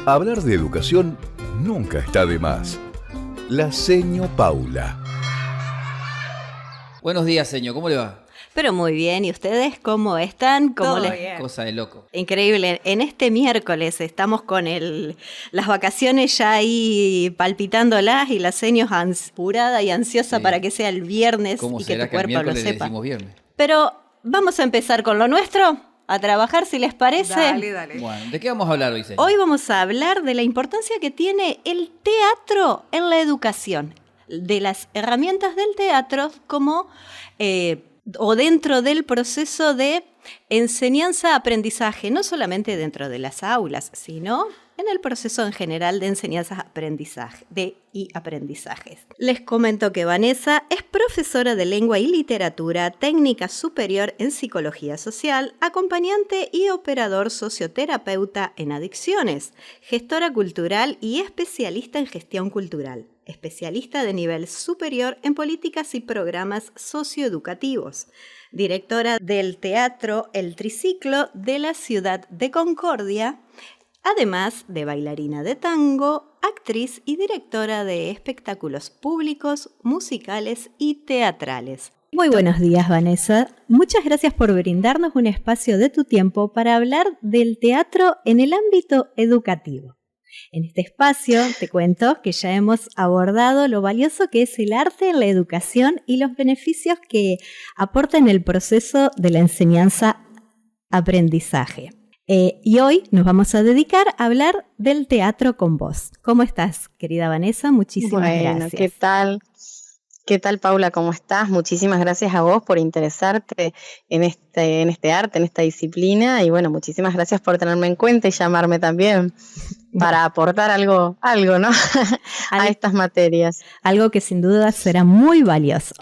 Hablar de educación nunca está de más. La Seño Paula. Buenos días, señor. ¿Cómo le va? Pero muy bien, ¿y ustedes cómo están? ¿Cómo Todo les... bien. Cosa de loco. Increíble, en este miércoles estamos con las vacaciones ya ahí palpitándolas y la seño apurada y ansiosa para que sea el viernes ¿Cómo y que será tu que el cuerpo lo miércoles le sepa. decimos viernes? Pero vamos a empezar con lo nuestro, a trabajar si les parece. Dale. Bueno, ¿de qué vamos a hablar hoy, señor? Hoy vamos a hablar de la importancia que tiene el teatro en la educación, de las herramientas del teatro como o dentro del proceso de enseñanza-aprendizaje, no solamente dentro de las aulas, sino en el proceso en general de enseñanza-aprendizaje y aprendizajes. Les comento que Vanessa es profesora de lengua y literatura, técnica superior en psicología social, acompañante y operador socioterapeuta en adicciones, gestora cultural y especialista en gestión cultural. Especialista de nivel superior en políticas y programas socioeducativos, directora del Teatro El Triciclo de la ciudad de Concordia, además de bailarina de tango, actriz y directora de espectáculos públicos, musicales y teatrales. Muy buenos días, Vanessa. Muchas gracias por brindarnos un espacio de tu tiempo para hablar del teatro en el ámbito educativo. En este espacio te cuento que ya hemos abordado lo valioso que es el arte en la educación y los beneficios que aporta en el proceso de la enseñanza-aprendizaje. Y hoy nos vamos a dedicar a hablar del teatro con voz. ¿Cómo estás, querida Vanessa? Muchísimas gracias. ¿Qué tal? ¿Qué tal, Paula? ¿Cómo estás? Muchísimas gracias a vos por interesarte en este arte, en esta disciplina. Y bueno, muchísimas gracias por tenerme en cuenta y llamarme también para aportar algo, ¿no? a estas materias. Algo que sin duda será muy valioso.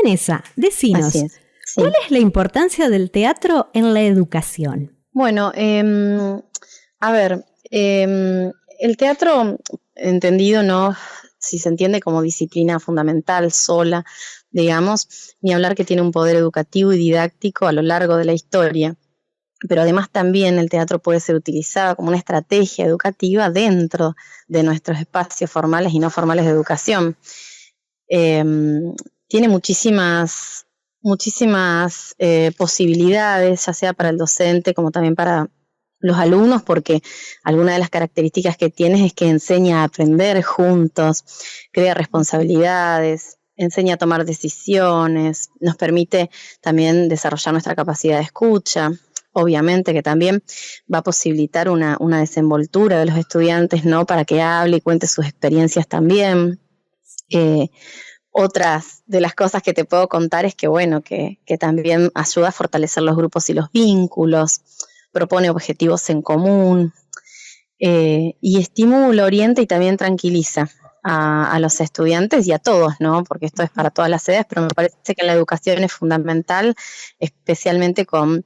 Vanessa, decinos, sí. ¿Cuál es la importancia del teatro en la educación? Bueno, el teatro, entendido, ¿no? Si se entiende como disciplina fundamental, sola, digamos, ni hablar que tiene un poder educativo y didáctico a lo largo de la historia. Pero además también el teatro puede ser utilizado como una estrategia educativa dentro de nuestros espacios formales y no formales de educación. Tiene muchísimas posibilidades, ya sea para el docente como también para los alumnos, porque alguna de las características que tiene es que enseña a aprender juntos, crea responsabilidades, enseña a tomar decisiones, nos permite también desarrollar nuestra capacidad de escucha. Obviamente que también va a posibilitar una desenvoltura de los estudiantes, ¿no? Para que hable y cuente sus experiencias también. Otras de las cosas que te puedo contar es que, bueno, que también ayuda a fortalecer los grupos y los vínculos, propone objetivos en común y estimula, orienta y también tranquiliza a los estudiantes y a todos, ¿no? Porque esto es para todas las edades, pero me parece que en la educación es fundamental, especialmente con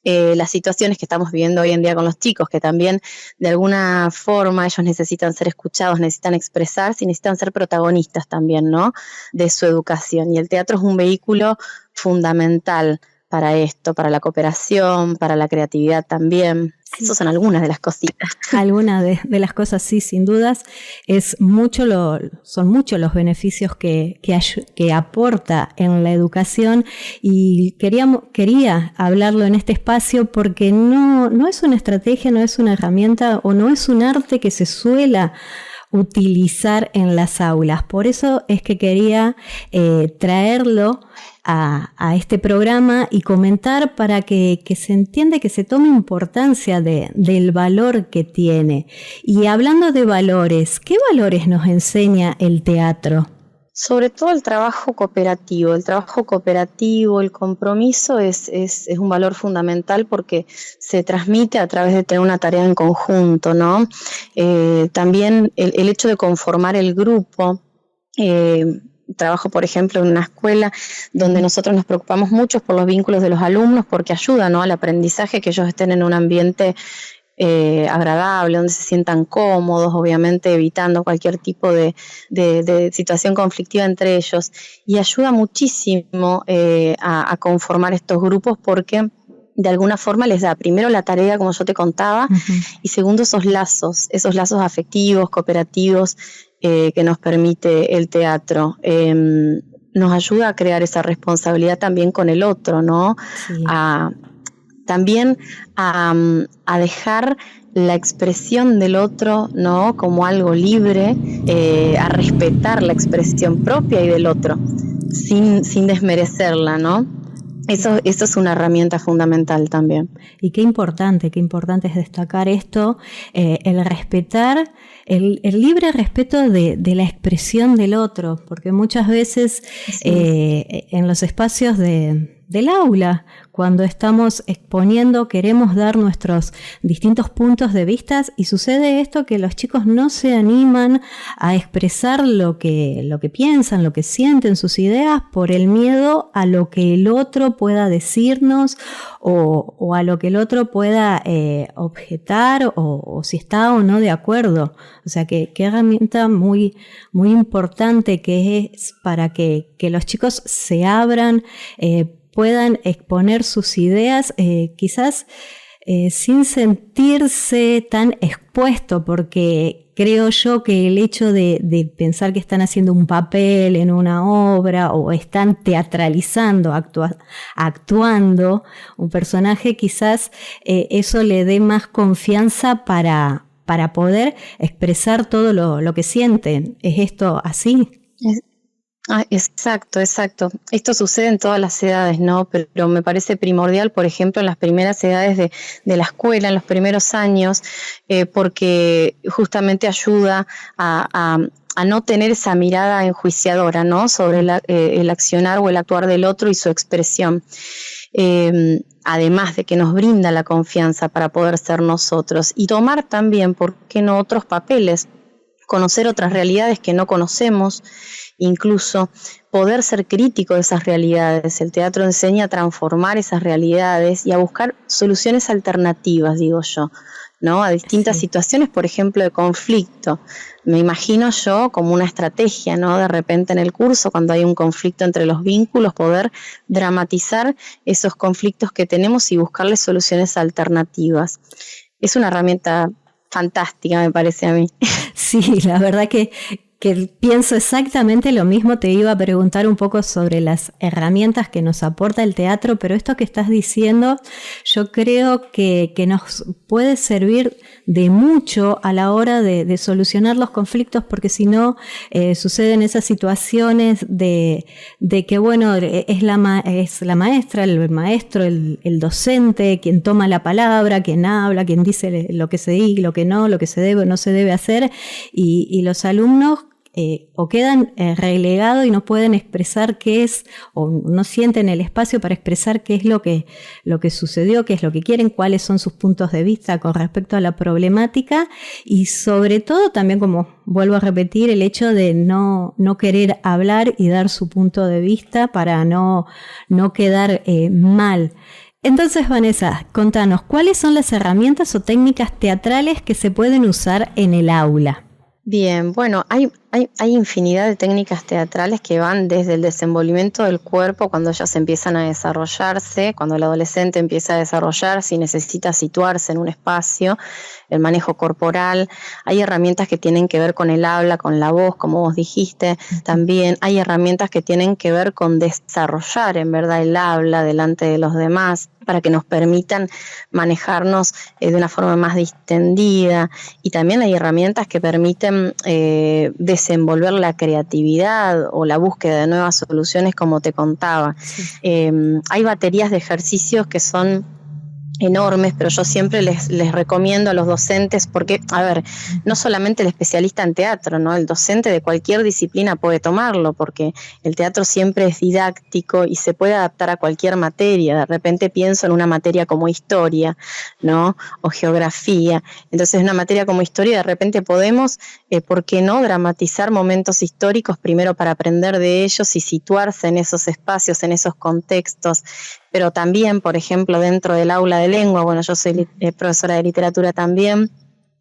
las situaciones que estamos viviendo hoy en día con los chicos, que también de alguna forma ellos necesitan ser escuchados, necesitan expresarse y necesitan ser protagonistas también, ¿no? De su educación. Y el teatro es un vehículo fundamental para esto, para la cooperación, para la creatividad también. Sí. Esas son algunas de las cositas. Algunas de las cosas, sí, sin dudas. Son muchos los beneficios que aporta en la educación, y quería hablarlo en este espacio porque no es una estrategia, no es una herramienta o no es un arte que se suela utilizar en las aulas. Por eso es que quería traerlo a este programa y comentar para que se entienda, que se tome importancia del valor que tiene. Y hablando de valores, ¿qué valores nos enseña el teatro? Sobre todo el trabajo cooperativo. El trabajo cooperativo, el compromiso es un valor fundamental porque se transmite a través de tener una tarea en conjunto, ¿no? También el hecho de conformar el grupo. Trabajo, por ejemplo, en una escuela donde nosotros nos preocupamos mucho por los vínculos de los alumnos porque ayuda, ¿no? Al aprendizaje, que ellos estén en un ambiente agradable, donde se sientan cómodos, obviamente evitando cualquier tipo de situación conflictiva entre ellos, y ayuda muchísimo a conformar estos grupos porque de alguna forma les da primero la tarea, como yo te contaba, y segundo esos lazos afectivos, cooperativos que nos permite el teatro. Nos ayuda a crear esa responsabilidad también con el otro, ¿no? Sí. También a dejar la expresión del otro, ¿no? Como algo libre, a respetar la expresión propia y del otro, sin desmerecerla, ¿no? Eso es una herramienta fundamental también. Y qué importante es destacar esto, el respetar, el libre respeto de la expresión del otro, porque muchas veces en los espacios del aula, cuando estamos exponiendo, queremos dar nuestros distintos puntos de vista y sucede esto que los chicos no se animan a expresar lo que piensan, lo que sienten, sus ideas, por el miedo a lo que el otro pueda decirnos o a lo que el otro pueda objetar o si está o no de acuerdo. O sea, qué herramienta muy, muy importante que es para que los chicos se abran, puedan exponer sus ideas, quizás sin sentirse tan expuesto, porque creo yo que el hecho de pensar que están haciendo un papel en una obra o están teatralizando, actuando un personaje, quizás eso le dé más confianza para poder expresar todo lo que sienten. ¿Es esto así? Exacto. Esto sucede en todas las edades, ¿no? Pero me parece primordial, por ejemplo, en las primeras edades de la escuela, en los primeros años, porque justamente ayuda a no tener esa mirada enjuiciadora, ¿no? Sobre el accionar o el actuar del otro y su expresión. Además de que nos brinda la confianza para poder ser nosotros y tomar también, ¿por qué no?, otros papeles, conocer otras realidades que no conocemos, incluso poder ser crítico de esas realidades. El teatro enseña a transformar esas realidades y a buscar soluciones alternativas, digo yo, ¿no? A distintas situaciones, por ejemplo, de conflicto. Me imagino yo como una estrategia, ¿no? De repente en el curso, cuando hay un conflicto entre los vínculos, poder dramatizar esos conflictos que tenemos y buscarles soluciones alternativas. Es una herramienta fantástica, me parece a mí. Sí, la verdad que pienso exactamente lo mismo. Te iba a preguntar un poco sobre las herramientas que nos aporta el teatro, pero esto que estás diciendo yo creo que nos puede servir de mucho a la hora de solucionar los conflictos, porque si no suceden esas situaciones de que bueno, es la maestra, el maestro, el docente quien toma la palabra, quien habla, quien dice lo que se dice, lo que no, lo que se debe o no se debe hacer, y los alumnos o quedan relegados y no pueden expresar qué es, o no sienten el espacio para expresar qué es lo que sucedió, qué es lo que quieren, cuáles son sus puntos de vista con respecto a la problemática, y sobre todo también, como vuelvo a repetir, el hecho de no querer hablar y dar su punto de vista para no quedar mal. Entonces, Vanessa, contanos, ¿cuáles son las herramientas o técnicas teatrales que se pueden usar en el aula? Bien, bueno, hay infinidad de técnicas teatrales que van desde el desenvolvimiento del cuerpo, cuando ellas empiezan a desarrollarse, cuando el adolescente empieza a desarrollarse y necesita situarse en un espacio, el manejo corporal. Hay herramientas que tienen que ver con el habla, con la voz, como vos dijiste. También hay herramientas que tienen que ver con desarrollar, en verdad, el habla delante de los demás, para que nos permitan manejarnos de una forma más distendida. Y también hay herramientas que permiten desenvolver la creatividad o la búsqueda de nuevas soluciones, como te contaba. Sí. Hay baterías de ejercicios que son enormes, pero yo siempre les recomiendo a los docentes, porque, a ver, no solamente el especialista en teatro, ¿no? El docente de cualquier disciplina puede tomarlo, porque el teatro siempre es didáctico y se puede adaptar a cualquier materia. De repente pienso en una materia como historia, ¿no? O geografía. Entonces, en una materia como historia, de repente podemos, ¿por qué no?, dramatizar momentos históricos, primero para aprender de ellos y situarse en esos espacios, en esos contextos. Pero también, por ejemplo, dentro del aula de lengua, bueno, yo soy profesora de literatura también,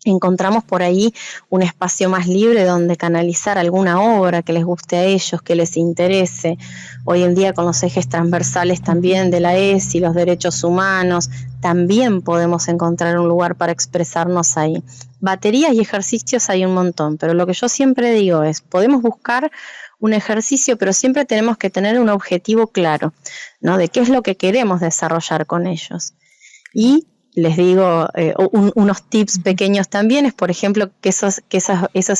encontramos por ahí un espacio más libre donde canalizar alguna obra que les guste a ellos, que les interese. Hoy en día con los ejes transversales también de la ESI, los derechos humanos, también podemos encontrar un lugar para expresarnos ahí. Baterías y ejercicios hay un montón, pero lo que yo siempre digo es, podemos buscar un ejercicio, pero siempre tenemos que tener un objetivo claro, ¿no? De qué es lo que queremos desarrollar con ellos. Y les digo unos tips pequeños también, es por ejemplo que esos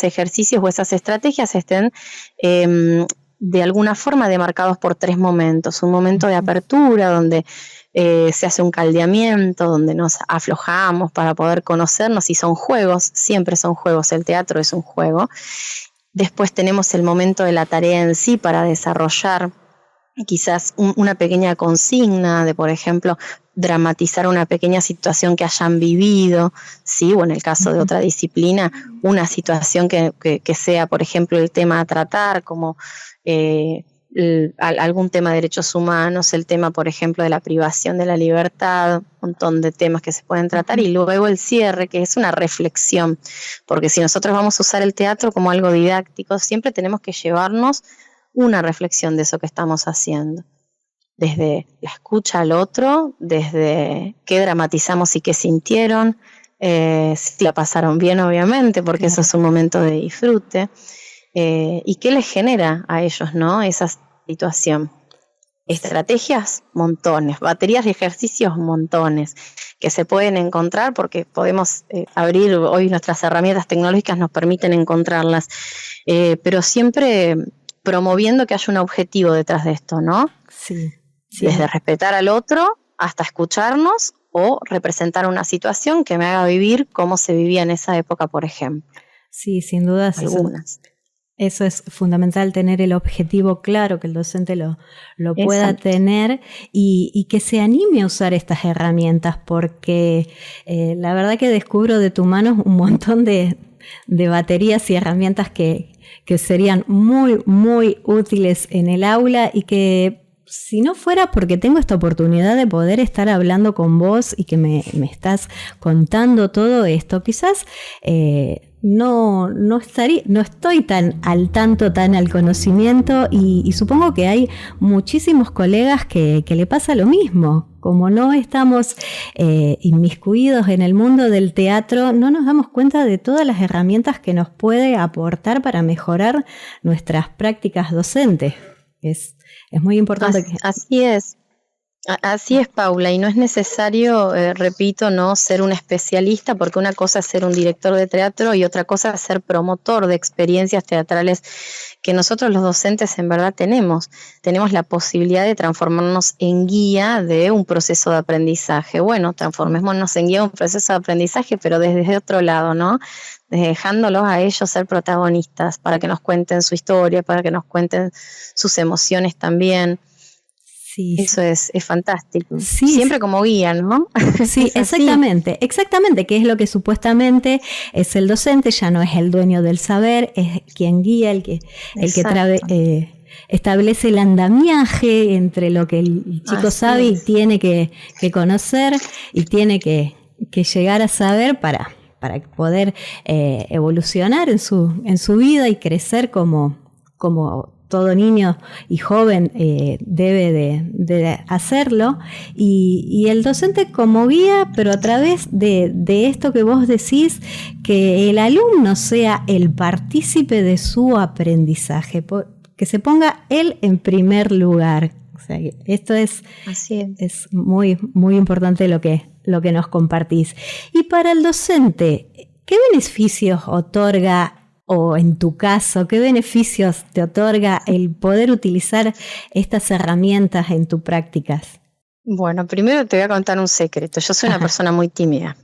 ejercicios o esas estrategias estén de alguna forma demarcados por 3 momentos. Un momento de apertura donde se hace un caldeamiento, donde nos aflojamos para poder conocernos, y son juegos, siempre son juegos, el teatro es un juego. Después tenemos el momento de la tarea en sí para desarrollar quizás una pequeña consigna de, por ejemplo, dramatizar una pequeña situación que hayan vivido, ¿sí? O en el caso de otra disciplina, una situación que sea, por ejemplo, el tema a tratar, como algún tema de derechos humanos, el tema, por ejemplo, de la privación de la libertad, un montón de temas que se pueden tratar, y luego el cierre, que es una reflexión, porque si nosotros vamos a usar el teatro como algo didáctico, siempre tenemos que llevarnos una reflexión de eso que estamos haciendo, desde la escucha al otro, desde qué dramatizamos y qué sintieron, si la pasaron bien obviamente, porque eso es un momento de disfrute, y qué les genera a ellos, ¿no? Esa situación. Estrategias, montones, baterías de ejercicios, montones, que se pueden encontrar porque podemos abrir, hoy nuestras herramientas tecnológicas nos permiten encontrarlas, pero siempre promoviendo que haya un objetivo detrás de esto, ¿no? Sí. Desde respetar al otro hasta escucharnos o representar una situación que me haga vivir cómo se vivía en esa época, por ejemplo. Sí, sin duda. Algunas. Eso es fundamental, tener el objetivo claro, que el docente lo pueda tener y que se anime a usar estas herramientas, porque la verdad que descubro de tu mano un montón de baterías y herramientas que serían muy, muy útiles en el aula, y que si no fuera porque tengo esta oportunidad de poder estar hablando con vos y que me estás contando todo esto, quizás no estoy tan al tanto, tan al conocimiento, y supongo que hay muchísimos colegas que le pasa lo mismo. Como no estamos inmiscuidos en el mundo del teatro, no nos damos cuenta de todas las herramientas que nos puede aportar para mejorar nuestras prácticas docentes. Es muy importante. Así es, Paula, y no es necesario, repito, no ser un especialista, porque una cosa es ser un director de teatro y otra cosa es ser promotor de experiencias teatrales que nosotros los docentes en verdad tenemos la posibilidad de transformarnos en guía de un proceso de aprendizaje. Bueno, transformémonos en guía de un proceso de aprendizaje, pero desde otro lado, ¿no? Dejándolos a ellos ser protagonistas, para que nos cuenten su historia, para que nos cuenten sus emociones también. Sí, eso es fantástico. Sí, siempre como guía, ¿no? Sí, exactamente, que es lo que supuestamente es el docente, ya no es el dueño del saber, es quien guía, el que establece el andamiaje entre lo que el chico sabe y tiene que conocer y tiene que llegar a saber para poder evolucionar en su vida y crecer como todo niño y joven debe de hacerlo, y el docente como guía, pero a través de esto que vos decís, que el alumno sea el partícipe de su aprendizaje, que se ponga él en primer lugar. O sea, esto es muy, muy importante lo que nos compartís. Y para el docente, ¿qué beneficios otorga, o en tu caso, qué beneficios te otorga el poder utilizar estas herramientas en tus prácticas? Bueno, primero te voy a contar un secreto. Yo soy una persona muy tímida.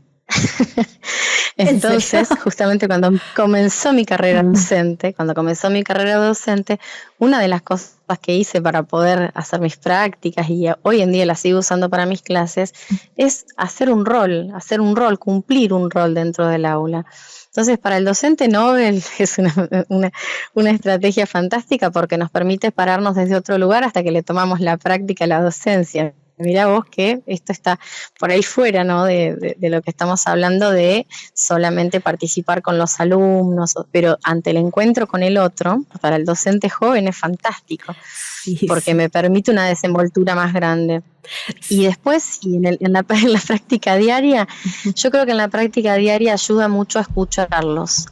Entonces, justamente cuando comenzó mi carrera docente, una de las cosas que hice para poder hacer mis prácticas, y hoy en día las sigo usando para mis clases, es hacer un rol, cumplir un rol dentro del aula. Entonces, para el docente Nobel es una estrategia fantástica, porque nos permite pararnos desde otro lugar hasta que le tomamos la práctica a la docencia. Mirá vos que esto está por ahí fuera, ¿no? De lo que estamos hablando de solamente participar con los alumnos, pero ante el encuentro con el otro, para el docente joven es fantástico, porque me permite una desenvoltura más grande. Y después, en la práctica diaria, yo creo que en la práctica diaria ayuda mucho a escucharlos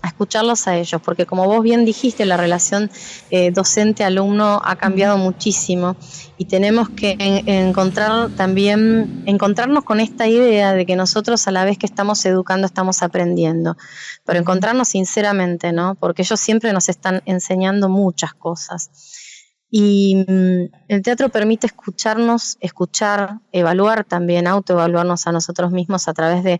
a ellos, porque como vos bien dijiste, la relación docente-alumno ha cambiado muchísimo y tenemos que encontrarnos con esta idea de que nosotros a la vez que estamos educando estamos aprendiendo, pero encontrarnos sinceramente, ¿no? Porque ellos siempre nos están enseñando muchas cosas. Y el teatro permite escuchar, evaluar también, autoevaluarnos a nosotros mismos a través de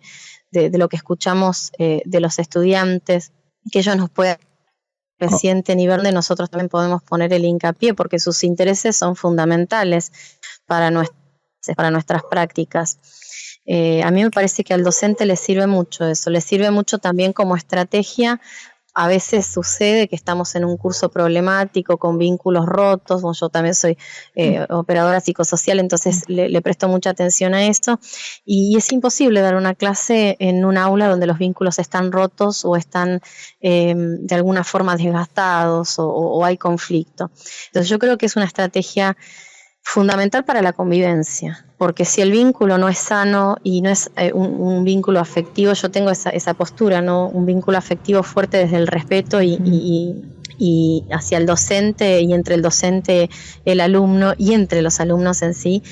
lo que escuchamos de los estudiantes, que ellos nos puedan recienten y ver de nosotros también podemos poner el hincapié, porque sus intereses son fundamentales para nuestras prácticas. A mí me parece que al docente le sirve mucho eso, le sirve mucho también como estrategia. A veces sucede que estamos en un curso problemático con vínculos rotos. Bueno, yo también soy operadora psicosocial, entonces le presto mucha atención a eso. Y es imposible dar una clase en un aula donde los vínculos están rotos o están de alguna forma desgastados o hay conflicto. Entonces yo creo que es una estrategia fundamental para la convivencia, porque si el vínculo no es sano y no es un vínculo afectivo, yo tengo esa postura, ¿no? Un vínculo afectivo fuerte desde el respeto y hacia el docente y entre el docente, el alumno y entre los alumnos en sí,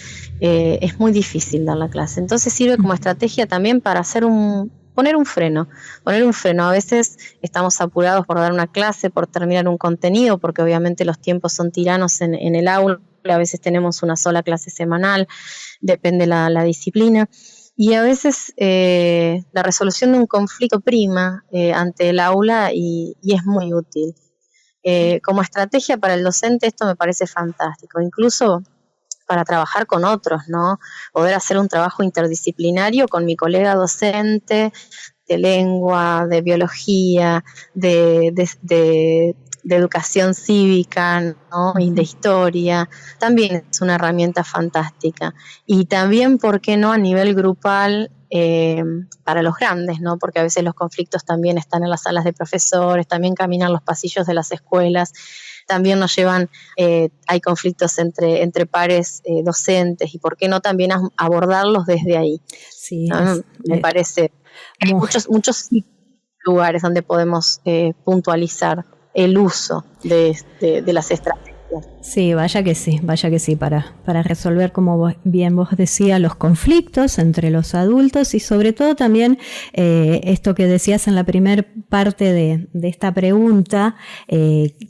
es muy difícil dar la clase. Entonces sirve como estrategia también para poner un freno. A veces estamos apurados por dar una clase, por terminar un contenido, porque obviamente los tiempos son tiranos en el aula. A veces tenemos una sola clase semanal, depende la disciplina, y a veces la resolución de un conflicto prima ante el aula y es muy útil. Como estrategia para el docente esto me parece fantástico, incluso para trabajar con otros, ¿no? Poder hacer un trabajo interdisciplinario con mi colega docente de lengua, de biología, de educación cívica, ¿no? Y de historia, también es una herramienta fantástica. Y también, ¿por qué no?, a nivel grupal para los grandes, ¿no? Porque a veces los conflictos también están en las salas de profesores, también caminan los pasillos de las escuelas, también nos llevan, hay conflictos entre pares docentes, y ¿por qué no también abordarlos desde ahí? Sí, ¿no? Me parece. Hay muchos lugares donde podemos puntualizar el uso de las estrategias. Sí, vaya que sí, para resolver, como bien vos decías, los conflictos entre los adultos y sobre todo también esto que decías en la primer parte de esta pregunta,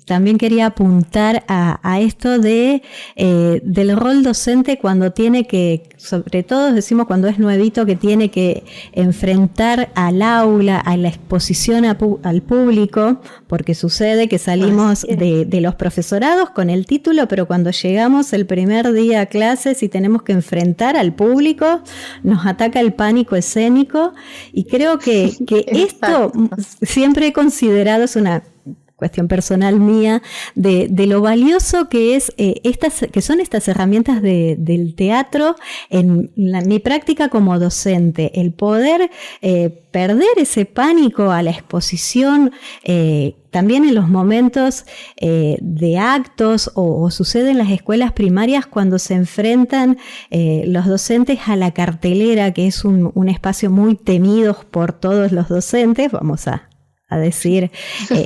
también quería apuntar a esto del rol docente cuando tiene que, sobre todo decimos cuando es nuevito, que tiene que enfrentar al aula, a la exposición al público, porque sucede que salimos de los profesorados con el título, pero cuando llegamos el primer día a clases y tenemos que enfrentar al público, nos ataca el pánico escénico, y creo que esto siempre he considerado, es una cuestión personal mía, de lo valioso que es que son estas herramientas del teatro en mi práctica como docente, el poder perder ese pánico a la exposición, también en los momentos de actos o sucede en las escuelas primarias cuando se enfrentan los docentes a la cartelera, que es un espacio muy temido por todos los docentes. Vamos a decir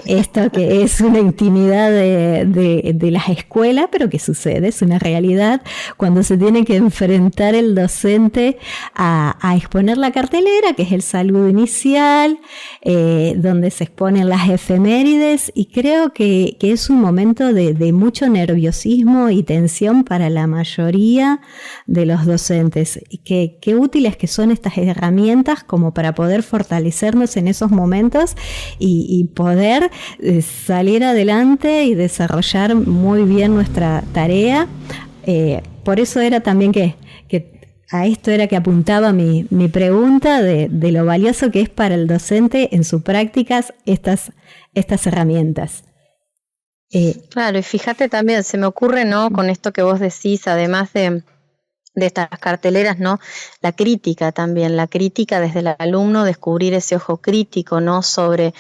esto que es una intimidad de las escuelas, pero que sucede, es una realidad, cuando se tiene que enfrentar el docente a exponer la cartelera, que es el saludo inicial, donde se exponen las efemérides, y creo que es un momento de mucho nerviosismo y tensión para la mayoría de los docentes. Y qué útiles que son estas herramientas como para poder fortalecernos en esos momentos y poder salir adelante y desarrollar muy bien nuestra tarea. Por eso era también que a esto era que apuntaba mi pregunta de lo valioso que es para el docente en sus prácticas estas herramientas. Claro, y fíjate también, se me ocurre, ¿no?, con esto que vos decís, además de de estas carteleras, ¿no? La crítica también, la crítica desde el alumno, descubrir ese ojo crítico, ¿no? Sobre,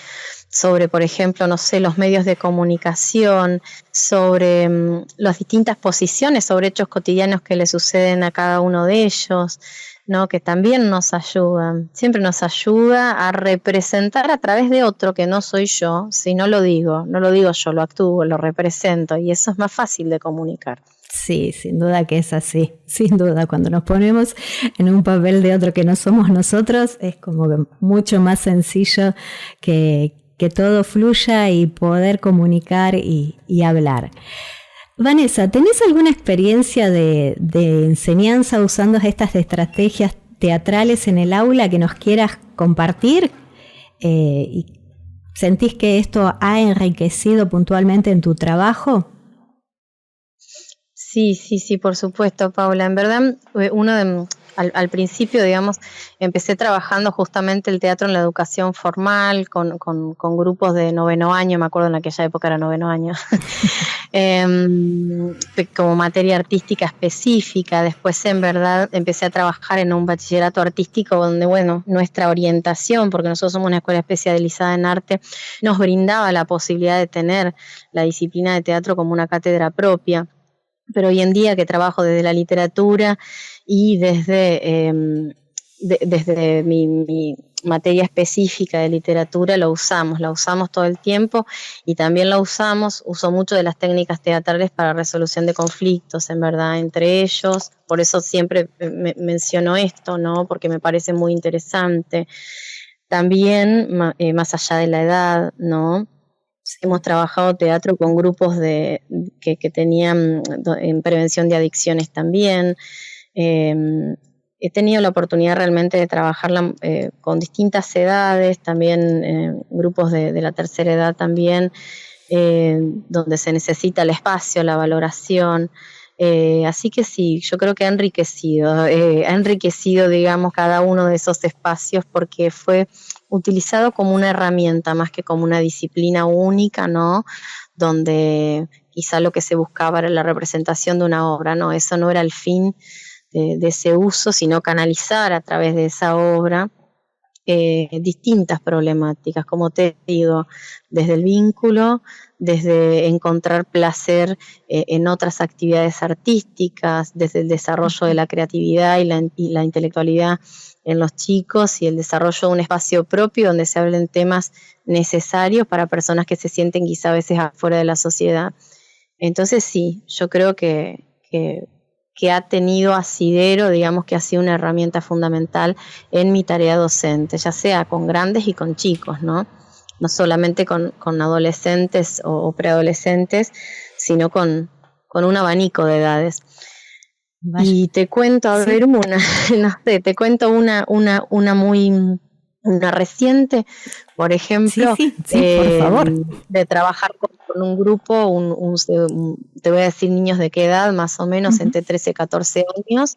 por ejemplo, no sé, los medios de comunicación, sobre las distintas posiciones, sobre hechos cotidianos que le suceden a cada uno de ellos, ¿no? Que también nos ayudan, siempre nos ayuda a representar a través de otro que no soy yo, si no lo digo yo, lo actúo, lo represento, y eso es más fácil de comunicar. Sí, sin duda que es así, sin duda. Cuando nos ponemos en un papel de otro que no somos nosotros, es como que mucho más sencillo que todo fluya y poder comunicar y hablar. Vanessa, ¿tenés alguna experiencia de enseñanza usando estas estrategias teatrales en el aula que nos quieras compartir? ¿Y sentís que esto ha enriquecido puntualmente en tu trabajo? Sí, por supuesto, Paula. En verdad, al principio, digamos, empecé trabajando justamente el teatro en la educación formal, con grupos de 9º año, me acuerdo en aquella época era 9º año, como materia artística específica. Después, en verdad, empecé a trabajar en un bachillerato artístico donde, bueno, nuestra orientación, porque nosotros somos una escuela especializada en arte, nos brindaba la posibilidad de tener la disciplina de teatro como una cátedra propia. Pero hoy en día que trabajo desde la literatura y desde mi materia específica de literatura, la usamos todo el tiempo, y también uso mucho de las técnicas teatrales para resolución de conflictos, en verdad, entre ellos. Por eso siempre menciono esto, ¿no? Porque me parece muy interesante. También, más allá de la edad, ¿no? Hemos trabajado teatro con grupos que tenían en prevención de adicciones también. He tenido la oportunidad realmente de trabajarla con distintas edades, también grupos de la tercera edad también, donde se necesita el espacio, la valoración. Así que sí, yo creo que ha enriquecido, digamos, cada uno de esos espacios, porque fue utilizado como una herramienta más que como una disciplina única, ¿no? Donde quizá lo que se buscaba era la representación de una obra, ¿no? Eso no era el fin de ese uso, sino canalizar a través de esa obra distintas problemáticas, como te digo, desde el vínculo, desde encontrar placer en otras actividades artísticas, desde el desarrollo de la creatividad y la intelectualidad en los chicos, y el desarrollo de un espacio propio donde se hablen temas necesarios para personas que se sienten quizá a veces afuera de la sociedad. Entonces sí, yo creo que ha tenido asidero, digamos que ha sido una herramienta fundamental en mi tarea docente, ya sea con grandes y con chicos, ¿no? No solamente con adolescentes o preadolescentes, sino con un abanico de edades. Vaya. Y te cuento, a ver, una reciente, por ejemplo, sí, por favor. De trabajar con un grupo, te voy a decir niños de qué edad, más o menos, entre 13 y 14 años,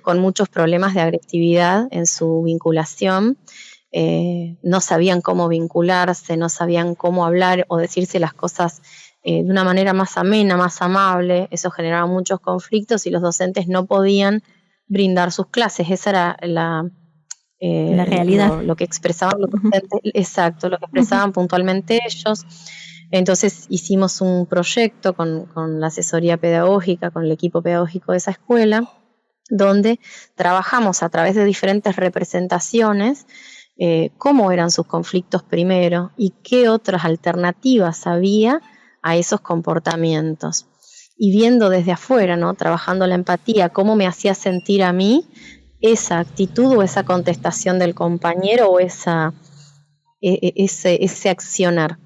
con muchos problemas de agresividad en su vinculación. No sabían cómo vincularse, no sabían cómo hablar o decirse las cosas de una manera más amena, más amable. Eso generaba muchos conflictos y los docentes no podían brindar sus clases. Esa era la realidad. Lo que expresaban los docentes, exacto, lo que expresaban puntualmente ellos. Entonces hicimos un proyecto con la asesoría pedagógica, con el equipo pedagógico de esa escuela, donde trabajamos a través de diferentes representaciones cómo eran sus conflictos primero y qué otras alternativas había a esos comportamientos. Y viendo desde afuera, ¿no? Trabajando la empatía, cómo me hacía sentir a mí esa actitud o esa contestación del compañero o ese accionar.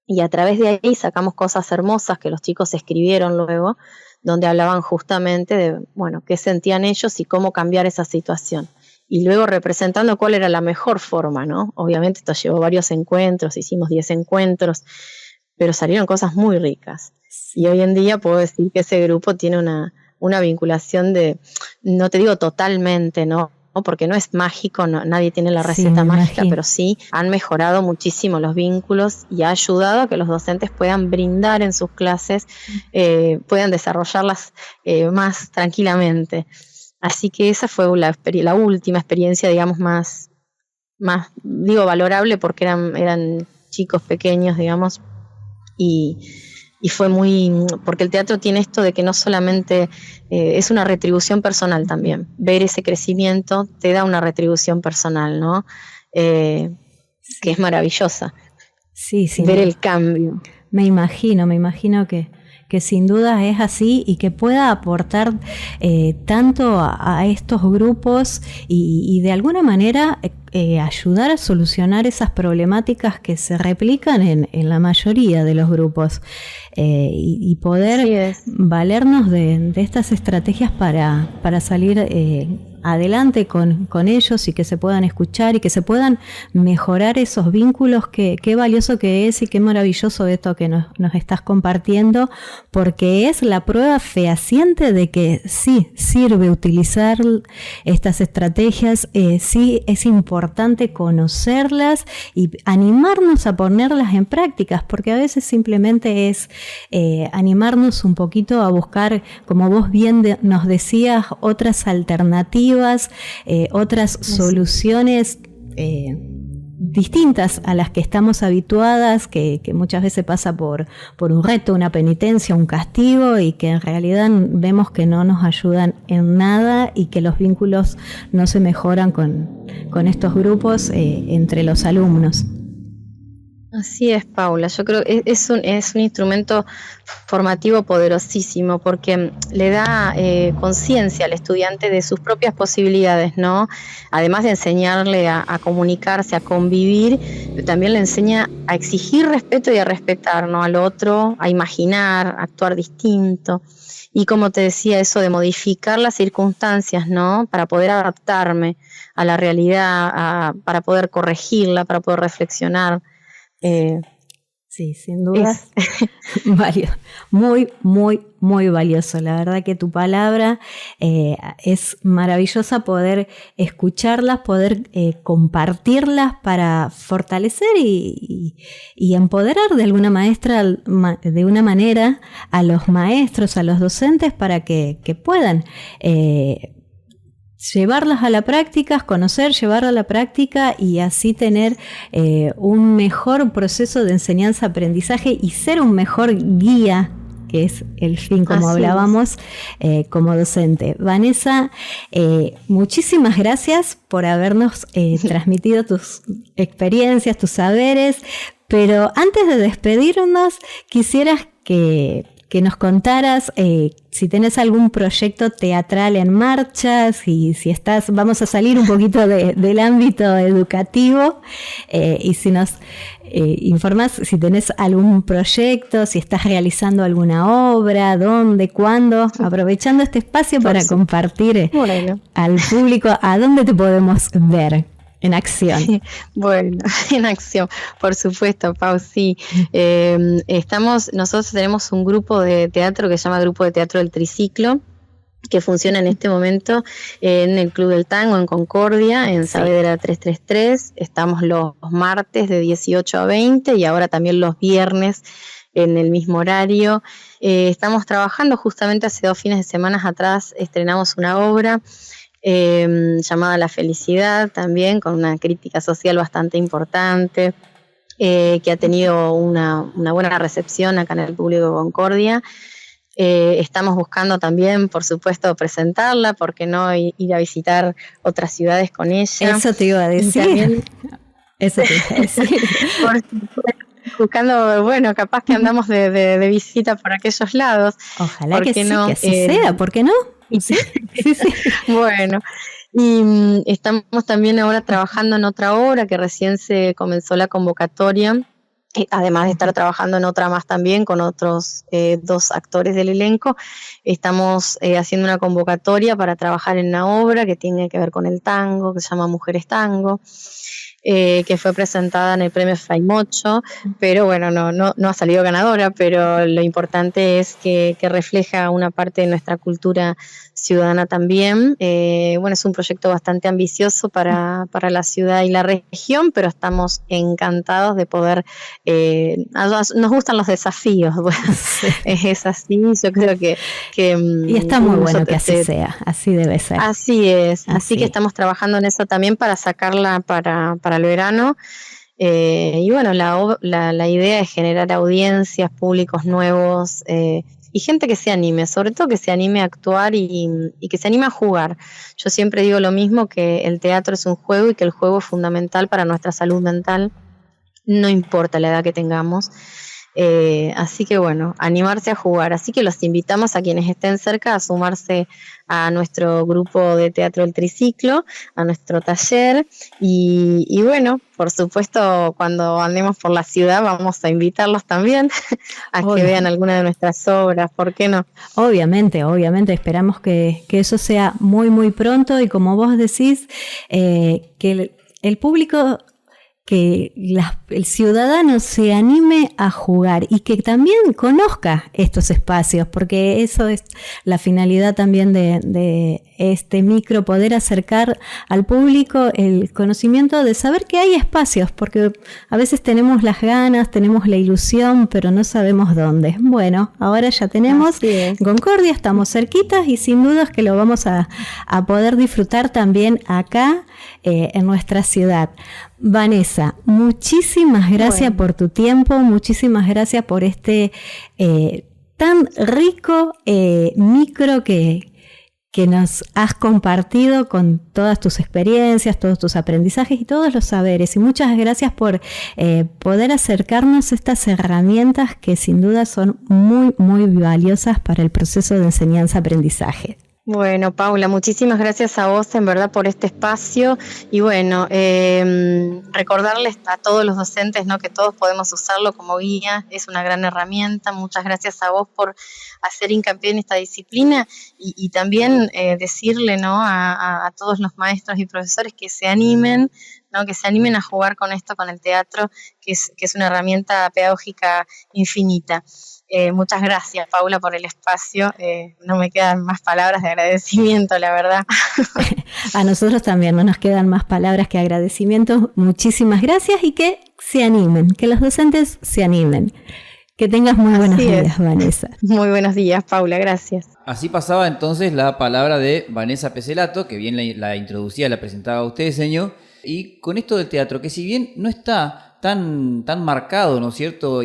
Y a través de ahí sacamos cosas hermosas que los chicos escribieron luego, donde hablaban justamente de, bueno, qué sentían ellos y cómo cambiar esa situación. Y luego representando cuál era la mejor forma, ¿no? Obviamente esto llevó varios encuentros, hicimos 10 encuentros, pero salieron cosas muy ricas. Y hoy en día puedo decir que ese grupo tiene una vinculación no te digo totalmente, ¿no? Porque no es mágico, nadie tiene la receta mágica, pero sí han mejorado muchísimo los vínculos y ha ayudado a que los docentes puedan brindar en sus clases, puedan desarrollarlas más tranquilamente. Así que esa fue la última experiencia, digamos, más digo, valorable, porque eran chicos pequeños, digamos, y fue porque el teatro tiene esto de que no solamente es una retribución personal también. Ver ese crecimiento te da una retribución personal, ¿no? Que es maravillosa. Sí, ver el cambio. Me imagino que sin duda es así y que pueda aportar tanto a estos grupos y de alguna manera ayudar a solucionar esas problemáticas que se replican en la mayoría de los grupos y poder valernos de estas estrategias para salir adelante con ellos y que se puedan escuchar y que se puedan mejorar esos vínculos. Qué valioso que es y qué maravilloso esto que nos estás compartiendo, porque es la prueba fehaciente de que sí sirve utilizar estas estrategias, sí es importante conocerlas y animarnos a ponerlas en prácticas, porque a veces simplemente es animarnos un poquito a buscar, como vos bien nos decías, otras alternativas, otras soluciones distintas a las que estamos habituadas, que muchas veces pasa por un reto, una penitencia, un castigo, y que en realidad vemos que no nos ayudan en nada y que los vínculos no se mejoran con estos grupos entre los alumnos. Así es, Paula. Yo creo que es un instrumento formativo poderosísimo, porque le da conciencia al estudiante de sus propias posibilidades, ¿no? Además de enseñarle a comunicarse, a convivir, también le enseña a exigir respeto y a respetar, ¿no?, al otro, a imaginar, a actuar distinto. Y como te decía, eso de modificar las circunstancias, ¿no?, para poder adaptarme a la realidad, para poder corregirla, para poder reflexionar. Sí, sin duda. Válido. Muy, muy, muy valioso. La verdad que tu palabra es maravillosa, poder escucharlas, poder compartirlas para fortalecer y empoderar de alguna manera a los maestros, a los docentes, para que puedan llevarlas a la práctica, conocer, llevarlas a la práctica y así tener un mejor proceso de enseñanza-aprendizaje y ser un mejor guía, que es el fin, como hablábamos, como docente. Vanessa, muchísimas gracias por habernos transmitido tus experiencias, tus saberes, pero antes de despedirnos, quisieras que nos contaras si tenés algún proyecto teatral en marcha, si estás, vamos a salir un poquito del ámbito educativo, y si nos informás si tenés algún proyecto, si estás realizando alguna obra, dónde, cuándo, aprovechando este espacio para compartir al público a dónde te podemos ver. En acción. Bueno, en acción, por supuesto, Pau, sí. Nosotros tenemos un grupo de teatro que se llama Grupo de Teatro del Triciclo, que funciona en este momento en el Club del Tango en Concordia, en Saavedra 333. Estamos los martes de 18 a 20 y ahora también los viernes en el mismo horario. Estamos trabajando justamente hace 2 fines de semana atrás, estrenamos una obra llamada La Felicidad, también con una crítica social bastante importante, que ha tenido una buena recepción acá en el público de Concordia. Estamos buscando también, por supuesto, presentarla, ¿por qué no ir a visitar otras ciudades con ella? Eso te iba a decir. Eso te iba a decir. Buscando, bueno, capaz que andamos de visita por aquellos lados. Ojalá que sí, no? Que así sea, ¿por qué no? Sí. Bueno, y estamos también ahora trabajando en otra obra que recién se comenzó la convocatoria, además de estar trabajando en otra más también con otros 2 actores del elenco. Estamos haciendo una convocatoria para trabajar en una obra que tiene que ver con el tango, que se llama Mujeres Tango. que fue presentada en el premio Faimocho, pero bueno, no ha salido ganadora, pero lo importante es que refleja una parte de nuestra cultura ciudadana también. Bueno, es un proyecto bastante ambicioso para la ciudad y la región, pero estamos encantados de poder, nos gustan los desafíos, bueno, es así, yo creo que y está muy bueno que así sea, así debe ser. Así es, así que estamos trabajando en eso también para sacarla para el verano. Y bueno, la idea es generar audiencias, públicos nuevos y gente que se anime, sobre todo que se anime a actuar y que se anime a jugar. Yo siempre digo lo mismo, que el teatro es un juego y que el juego es fundamental para nuestra salud mental, no importa la edad que tengamos. Así que bueno, animarse a jugar. Así que los invitamos a quienes estén cerca a sumarse a nuestro grupo de teatro El Triciclo, a nuestro taller y bueno, por supuesto, cuando andemos por la ciudad vamos a invitarlos también a que vean alguna de nuestras obras, ¿por qué no? Obviamente, esperamos que eso sea muy, muy pronto y como vos decís, que el público, que el ciudadano se anime a jugar y que también conozca estos espacios, porque eso es la finalidad también de este micro, poder acercar al público el conocimiento de saber que hay espacios, porque a veces tenemos las ganas, tenemos la ilusión, pero no sabemos dónde. Bueno, ahora ya tenemos Concordia, estamos cerquitas y sin dudas que lo vamos a poder disfrutar también acá en nuestra ciudad. Vanessa, muchísimas gracias por tu tiempo, muchísimas gracias por este tan rico micro que nos has compartido con todas tus experiencias, todos tus aprendizajes y todos los saberes. Y muchas gracias por poder acercarnos a estas herramientas que sin duda son muy, muy valiosas para el proceso de enseñanza-aprendizaje. Bueno, Paula, muchísimas gracias a vos en verdad por este espacio y bueno, recordarles a todos los docentes, ¿no?, que todos podemos usarlo como guía, es una gran herramienta. Muchas gracias a vos por hacer hincapié en esta disciplina y también decirle, ¿no?, a todos los maestros y profesores que se animen, ¿no?, que se animen a jugar con esto, con el teatro, que es una herramienta pedagógica infinita. Muchas gracias, Paula, por el espacio. No me quedan más palabras de agradecimiento, la verdad. A nosotros también no nos quedan más palabras que agradecimiento. Muchísimas gracias y que se animen, que los docentes se animen. Que tengas muy buenos días, Vanessa. Muy buenos días, Paula, gracias. Así pasaba entonces la palabra de Vanessa Pescelato, que bien la introducía, la presentaba a usted, señor. Y con esto del teatro, que si bien no está tan marcado, ¿no es cierto?,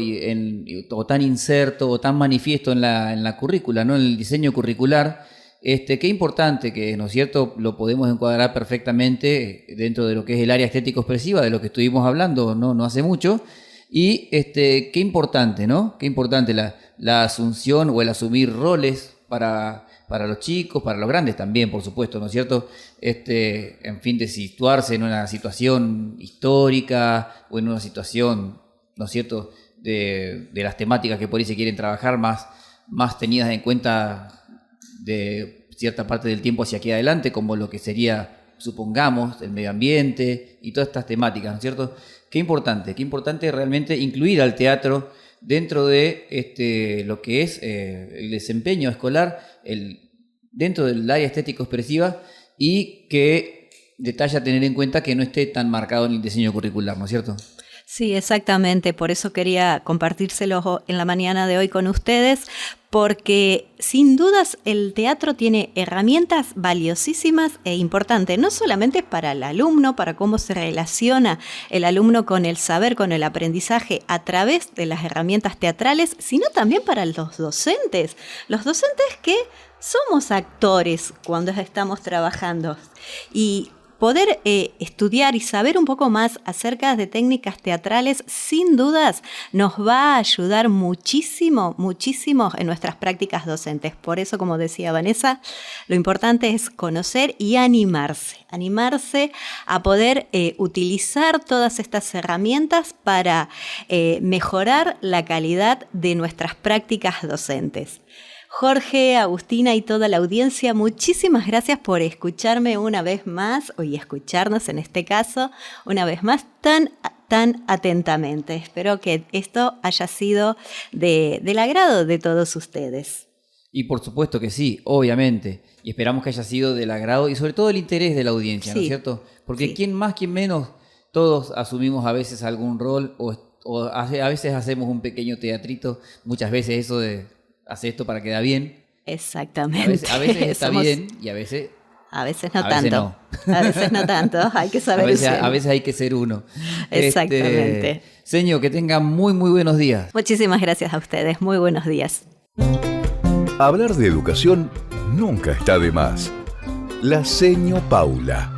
o tan inserto o tan manifiesto en la currícula, ¿no?, en el diseño curricular, qué importante que, ¿no es cierto?, lo podemos encuadrar perfectamente dentro de lo que es el área estético-expresiva, de lo que estuvimos hablando no hace mucho, y qué importante, ¿no?, qué importante la asunción o el asumir roles para los chicos, para los grandes también, por supuesto, ¿no es cierto? En fin, de situarse en una situación histórica o en una situación, ¿no es cierto?, de las temáticas que por ahí se quieren trabajar más tenidas en cuenta de cierta parte del tiempo hacia aquí adelante, como lo que sería, supongamos, el medio ambiente y todas estas temáticas, ¿no es cierto? Qué importante realmente incluir al teatro dentro de lo que es el desempeño escolar, dentro del área estético-expresiva, y que detalle a tener en cuenta que no esté tan marcado en el diseño curricular, ¿no es cierto? Sí, exactamente. Por eso quería compartírselo en la mañana de hoy con ustedes, porque sin dudas el teatro tiene herramientas valiosísimas e importantes, no solamente para el alumno, para cómo se relaciona el alumno con el saber, con el aprendizaje a través de las herramientas teatrales, sino también para los docentes. Los docentes que somos actores cuando estamos trabajando y poder estudiar y saber un poco más acerca de técnicas teatrales, sin dudas, nos va a ayudar muchísimo, muchísimo en nuestras prácticas docentes. Por eso, como decía Vanessa, lo importante es conocer y animarse a poder utilizar todas estas herramientas para mejorar la calidad de nuestras prácticas docentes. Jorge, Agustina y toda la audiencia, muchísimas gracias por escucharme una vez más, y escucharnos en este caso, una vez más tan atentamente. Espero que esto haya sido del agrado de todos ustedes. Y por supuesto que sí, obviamente. Y esperamos que haya sido del agrado y sobre todo el interés de la audiencia, ¿no es cierto? Porque quién más, quién menos, todos asumimos a veces algún rol o a veces hacemos un pequeño teatrito, muchas veces eso de hacer esto para quedar bien. Exactamente. A veces está bien y a veces no tanto. A veces no tanto, hay que saber a veces hay que ser uno. Exactamente. Señor, que tengan muy buenos días. Muchísimas gracias a ustedes, muy buenos días. Hablar de educación nunca está de más. La Seño Paula.